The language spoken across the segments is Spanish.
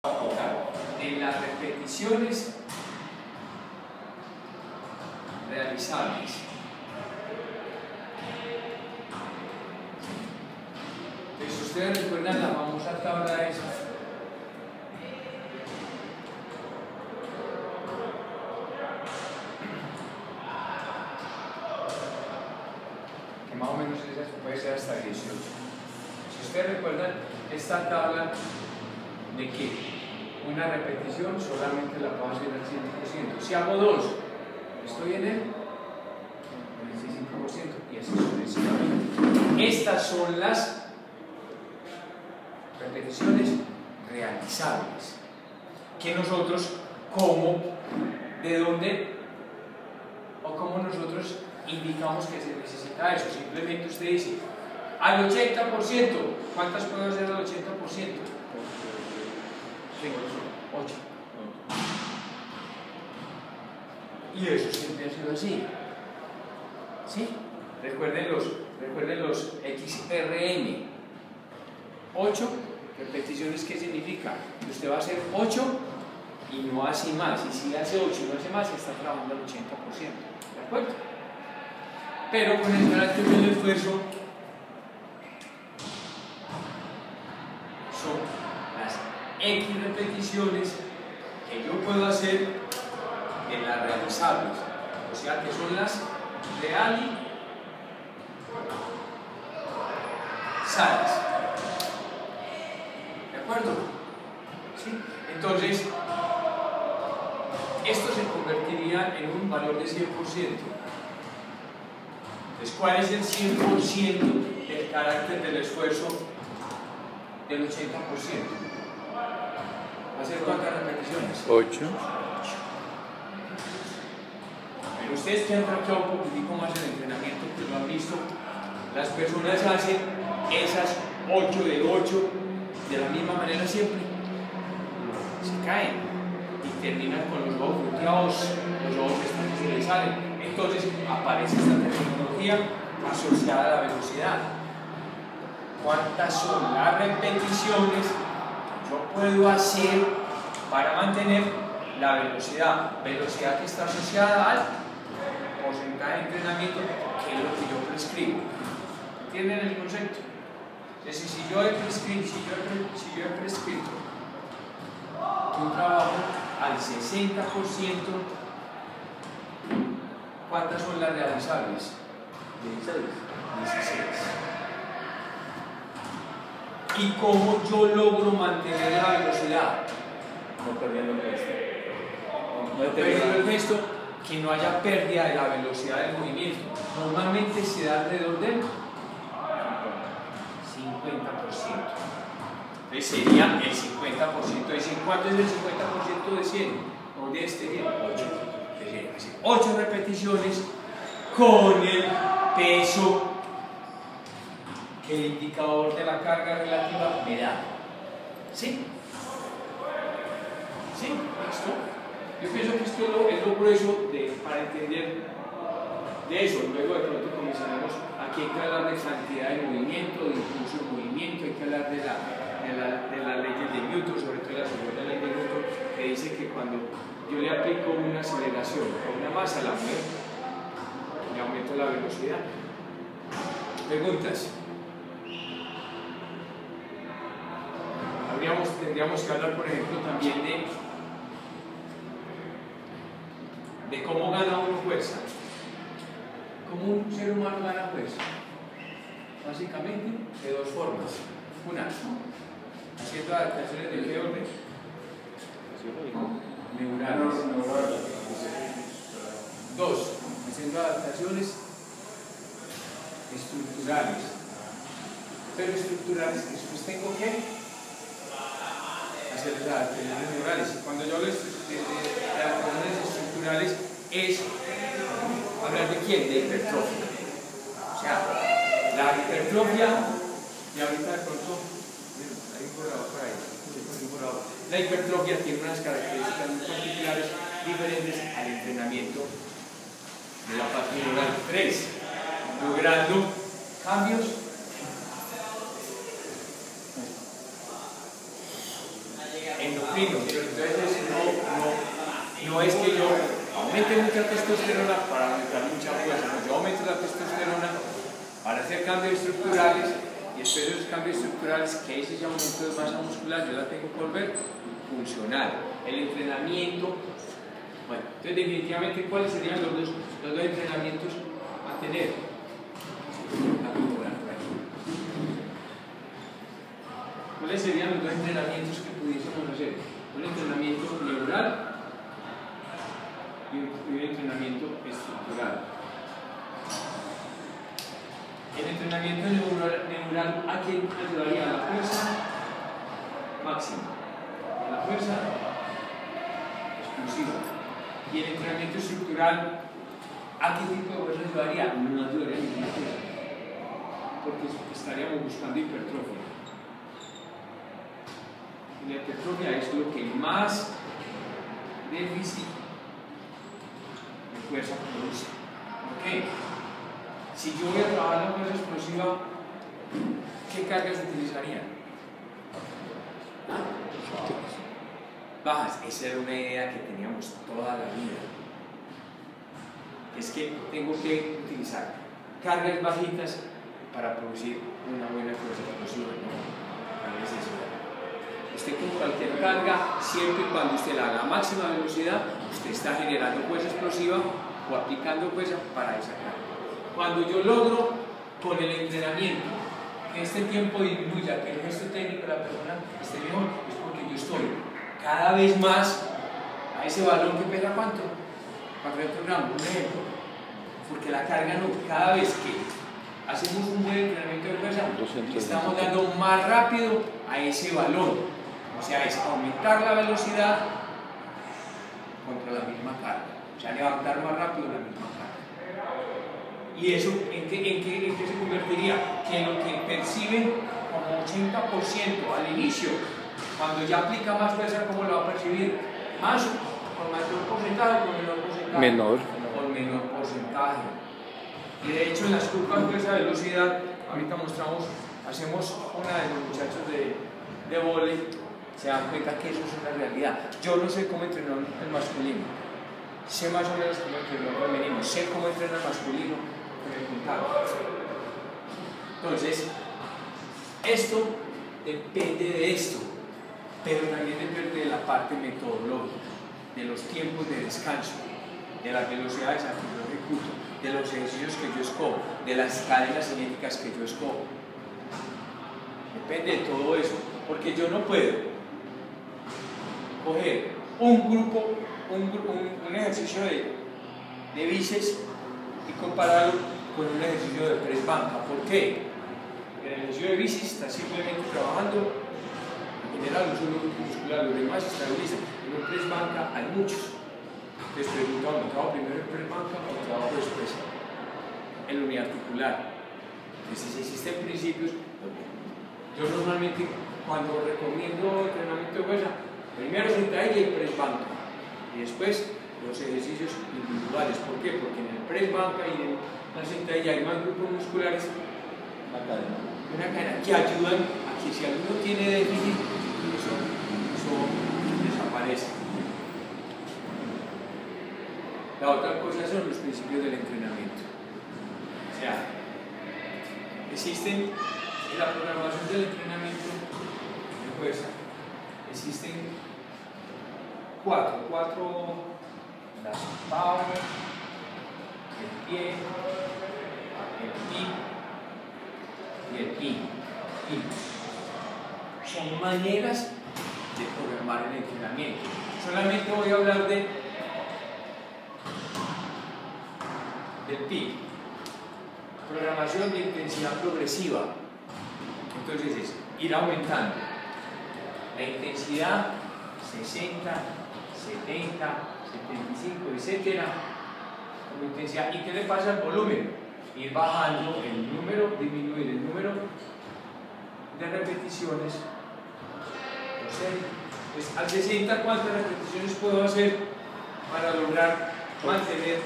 En las repeticiones realizables. Entonces, ustedes recuerdan la famosa tabla esa. Que más o menos esa puede ser hasta 18. Si ustedes recuerdan esta tabla de que una repetición solamente la puedo hacer al 100%. Si hago dos, estoy en el 95% y así sucesivamente. Estas son las repeticiones realizables. Que nosotros, de dónde o cómo nosotros indicamos que se necesita eso. Simplemente usted dice, al 80%, ¿cuántas puedo hacer al 80%? 8. Y eso siempre ha sido así. ¿Sí? Recuerden los XRN. 8 repeticiones, ¿qué significa? Que usted va a hacer 8 y no hace más. Y si hace 8 y no hace más, está trabajando al 80%. ¿De acuerdo? Pero con el carácter del esfuerzo son las X repeticiones que yo puedo hacer en las realizables, o sea que son las realizables. ¿De acuerdo? ¿Sí? Entonces, esto se convertiría en un valor de 100%. Entonces, ¿cuál es el 100% del carácter del esfuerzo del 80%? ¿Va a ser cuántas repeticiones? 8. Pero ustedes que han practicado un poquitico más el entrenamiento, pues lo han visto, las personas hacen esas 8 de 8 de la misma manera siempre. Se caen y terminan con los ojos volteados, los ojos que se les salen. Entonces aparece esta terminología asociada a la velocidad. ¿Cuántas son las repeticiones que yo puedo hacer para mantener la velocidad? Velocidad que está asociada al porcentaje de entrenamiento, que es lo que yo prescribo. ¿Entienden el concepto? Es decir, si yo he prescrito que un trabajo al 60%, ¿cuántas son las realizables? 16. ¿Y cómo yo logro mantener la velocidad? No perdiendo el gesto. No perdiendo el gesto, que no haya pérdida de la velocidad del movimiento. Normalmente se da alrededor del 50%. Entonces sería el 50% de 100. ¿Cuánto es el 50% de 100? O de este 100. 8 repeticiones con el peso que el indicador de la carga relativa me da. ¿Sí? ¿Sí? ¿Listo? Yo pienso que esto es lo grueso para entender de eso. Luego de pronto comenzaremos, aquí hay que hablar de cantidad de movimiento, de impulso de movimiento, hay que hablar de las leyes de Newton, sobre todo la segunda ley de Newton, que dice que cuando yo le aplico una aceleración a una masa, la muevo, le aumento la velocidad. ¿Preguntas? Tendríamos que hablar, por ejemplo, también de cómo gana uno fuerza. ¿Cómo un ser humano gana fuerza? Básicamente de dos formas. Una, haciendo adaptaciones de qué orden? Neurales. Dos, haciendo adaptaciones estructurales. Pero estructurales, que después tengo que hacer las adaptaciones neurales. Cuando yo hablo de adaptaciones estructurales, es hablar de quién? De hipertrofia. O sea, la hipertrofia, y ahorita de pronto, hay un borrador por ahí, la hipertrofia tiene unas características muy particulares diferentes al entrenamiento de la parte neural 3, logrando cambios en lo que fino, pero entonces no es que yo aumente mucha testosterona para aumentar mucha fuerza, no, yo aumento la testosterona para hacer cambios estructurales y después de los cambios estructurales, que ese aumento de masa muscular, yo la tengo que volver funcional. El entrenamiento, bueno, entonces definitivamente, ¿cuáles serían los dos entrenamientos a tener? ¿Cuáles serían los dos entrenamientos que pudiésemos hacer? Un entrenamiento neural y un entrenamiento estructural. El entrenamiento neural, ¿a quién ayudaría? A la fuerza máxima, a la fuerza exclusiva. Y el entrenamiento estructural, ¿a qué tipo de fuerza ayudaría? No ayudaría a ninguna fuerza, porque estaríamos buscando hipertrofia. La hipertrofia es lo que más déficit de fuerza produce. ¿Por qué? Si yo voy a trabajar la fuerza explosiva, ¿qué cargas utilizaría? Bajas. Esa era una idea que teníamos toda la vida. Es que tengo que utilizar cargas bajitas para producir una buena fuerza explosiva. No es eso. Usted con cualquier carga, siempre y cuando usted la haga a máxima velocidad, usted está generando fuerza explosiva o aplicando fuerza para esa carga. Cuando yo logro con el entrenamiento que este tiempo disminuya, que el gesto técnico de la persona esté mejor, es porque yo estoy cada vez más a ese balón que pesa ¿cuánto? 400 gramos, un ejemplo. Porque la carga no, cada vez que hacemos un buen entrenamiento de fuerza, estamos dando más rápido a ese balón. O sea, es aumentar la velocidad contra la misma carga. O sea, levantar más rápido la misma carga. ¿Y eso en qué se convertiría? Que lo que perciben como 80% al inicio, cuando ya aplica más fuerza, ¿cómo lo va a percibir? ¿Más? ¿Con mayor porcentaje o con menor porcentaje? Menor. Con menor porcentaje. Y de hecho en las curvas de esa velocidad, ahorita hacemos una de los muchachos de vóley, se dan cuenta que eso es una realidad. Yo no sé cómo entrenar el masculino, sé más o menos cómo entrenar el femenino, sé cómo entrenar el masculino con el contacto. Entonces, esto depende de esto, pero también depende de la parte metodológica, de los tiempos de descanso, de las velocidades a que yo ejecuto, de los ejercicios que yo escojo, de las cadenas cinéticas que yo escojo. Depende de todo eso, porque yo no puedo coger un ejercicio de bíceps y compararlo con un ejercicio de press banca. ¿Por qué? En el ejercicio de bíceps está simplemente trabajando en general un solo grupo muscular, los demás se estabilizan. En un press banca hay muchos. Entonces preguntamos, ¿trabajo primero el press banca o trabajo después el uniarticular? Entonces existen principios. Yo normalmente cuando recomiendo entrenamiento de fuerza, primero sentadilla y press banca y después los ejercicios individuales. ¿Por qué? Porque en el press banca y en la sentadilla hay más grupos musculares, una cadena que ayudan a que si alguno tiene déficit, eso desaparece. La otra cosa son los principios del entrenamiento. O sea, existen en la programación del entrenamiento de fuerza, existen cuatro, las power, el pie, el hip y el in. Son maneras de programar el entrenamiento. Solamente voy a hablar del PIC, programación de intensidad progresiva. Entonces es ir aumentando la intensidad 60, 70, 75, etcétera, como intensidad. ¿Y qué le pasa al volumen? Ir bajando el número, disminuir el número de repeticiones. Pues al 60, ¿cuántas repeticiones puedo hacer para lograr mantener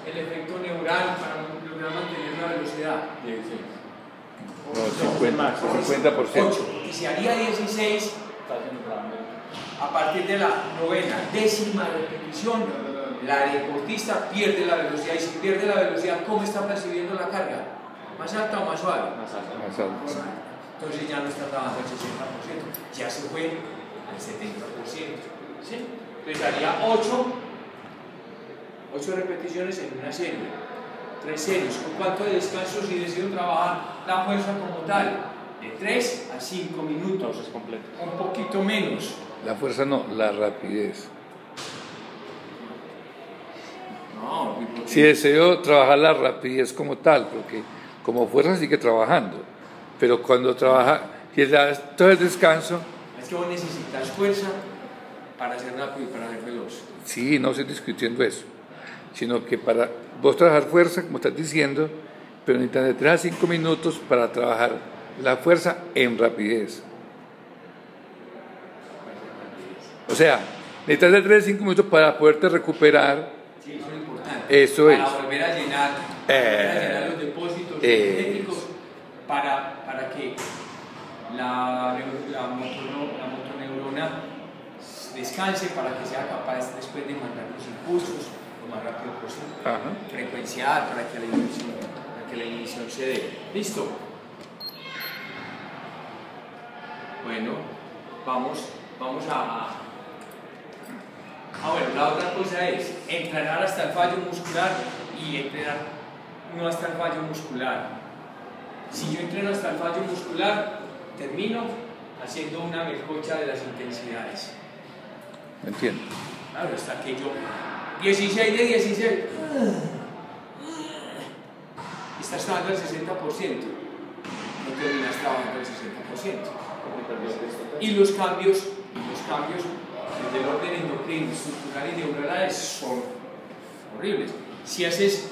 el efecto neural, para lograr mantener la velocidad? 16. No, 50%. 8, y si haría 16, está haciendo a partir de la novena, décima repetición, la deportista pierde la velocidad. Y si pierde la velocidad, ¿cómo está percibiendo la carga? ¿Más alta o más suave? Más alto. Más alto. Más alta. Entonces ya no está trabajando al 60%, ya se fue al 70%. ¿Sí? Entonces haría 8 repeticiones en una serie, 3 series. ¿Con cuánto de descanso si decido trabajar la fuerza como tal? De 3 a 5 minutos. Pausas completas. Un poquito menos. La fuerza no, la rapidez. No, Si deseo trabajar la rapidez como tal, porque como fuerza sigue trabajando, pero cuando trabaja, y da todo el descanso, es que vos necesitas fuerza para ser rápido y para ser veloz. sí, no estoy discutiendo eso, sino que para vos trabajar fuerza, como estás diciendo, pero necesitas de 3 a 5 minutos para trabajar la fuerza en rapidez. O sea, necesitas de 3 a 5 minutos para poderte recuperar. Sí, eso es importante. Eso para es. Volver a llenar los depósitos energéticos para que la motoneurona descanse, para que sea capaz después de mandar los impulsos lo más rápido posible. Ajá. Frecuenciar para que la inhibición se dé. ¿Listo? Bueno, vamos a... bueno, la otra cosa es entrenar hasta el fallo muscular y entrenar no hasta el fallo muscular. Si yo entreno hasta el fallo muscular, termino haciendo una melcocha de las intensidades. Entiendo. Claro, hasta que yo 16 de 16 estás trabajando al 60%, no terminas trabajando al 60%. Y los cambios del orden endocrino, estructural y neuronal son horribles. Si tienes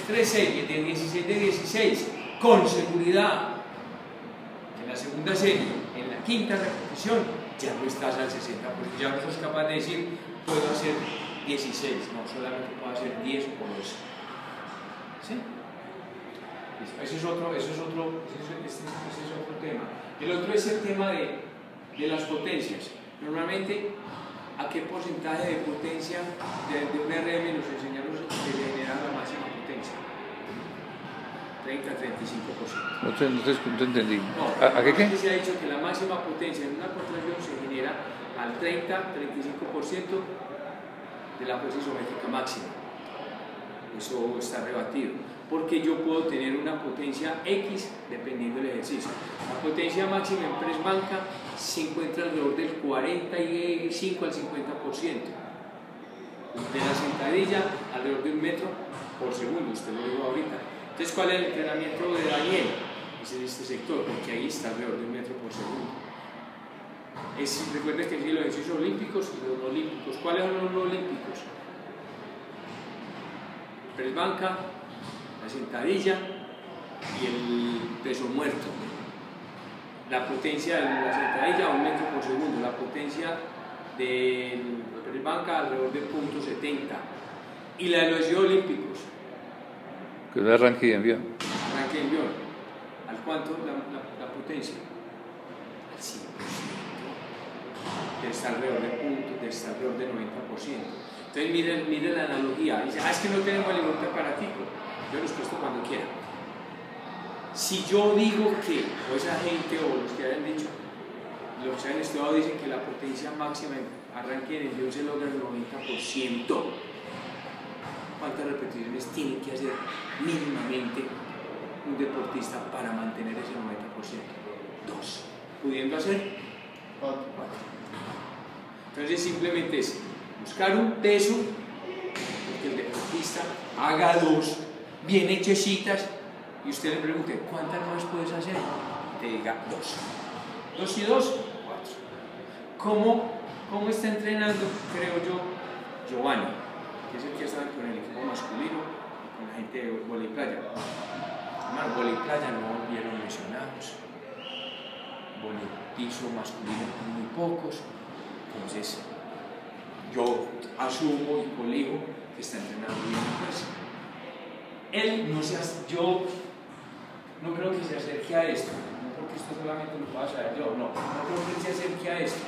3 series de 16 de 16, con seguridad, en la segunda serie, en la quinta repetición, ya no estás al 60%, ya no sos capaz de decir, puedo hacer 16, no, solamente puedo hacer 10 o 12. ¿Sí? Ese es otro tema. El otro es el tema de las potencias. Normalmente, ¿a qué porcentaje de potencia de un RM nos enseñamos que generar la máxima potencia? 30-35%. No te entendí. No, ¿A qué? Se ha dicho que la máxima potencia en una contracción se genera al 30-35% de la fuerza isométrica máxima. Eso está rebatido, porque yo puedo tener una potencia X dependiendo del ejercicio. La potencia máxima en press banca se encuentra alrededor del 45 al 50%. De la sentadilla, alrededor de 1 metro por segundo, usted lo dijo ahorita. Entonces, ¿cuál es el entrenamiento de Daniel? Es en este sector, porque ahí está alrededor de 1 metro por segundo. Recuerden que hay los ejercicios olímpicos y los no olímpicos. ¿Cuáles son los no olímpicos? Press banca, la sentadilla y el peso muerto. La potencia de la sentadilla 1 metro por segundo, la potencia del press banca alrededor de 0.70 y la de los ejercicios olímpicos. Que es arranque y envío. Arranque y envío. ¿Al cuánto la potencia? Al 100%. Está alrededor del 90%. Entonces miren la analogía. Dice, es que no tenemos el igual preparativo. Yo los presto cuando quiera. Si yo digo que, o esa gente, o los que hayan dicho, los que hayan estudiado dicen que la potencia máxima en arranque y envío se logra el 90%. ¿Cuántas repeticiones tiene que hacer mínimamente un deportista para mantener ese 90%? 2. ¿Pudiendo hacer? 4. Entonces simplemente es buscar un peso que el deportista haga 2 bien hechecitas y usted le pregunte ¿cuántas más puedes hacer? Y te diga 2. 2 y 2, 4. ¿Cómo está entrenando, creo yo, Giovanni, que es el que está con el equipo masculino y con la gente de vóley playa? Hermano, vóley playa no vieron lesionados, vóley piso masculino muy pocos. Entonces, yo asumo y colijo que está entrenando bien la fuerza. Él yo no creo que se acerque a esto, no creo que esto solamente lo pueda saber yo, no creo que él se acerque a esto.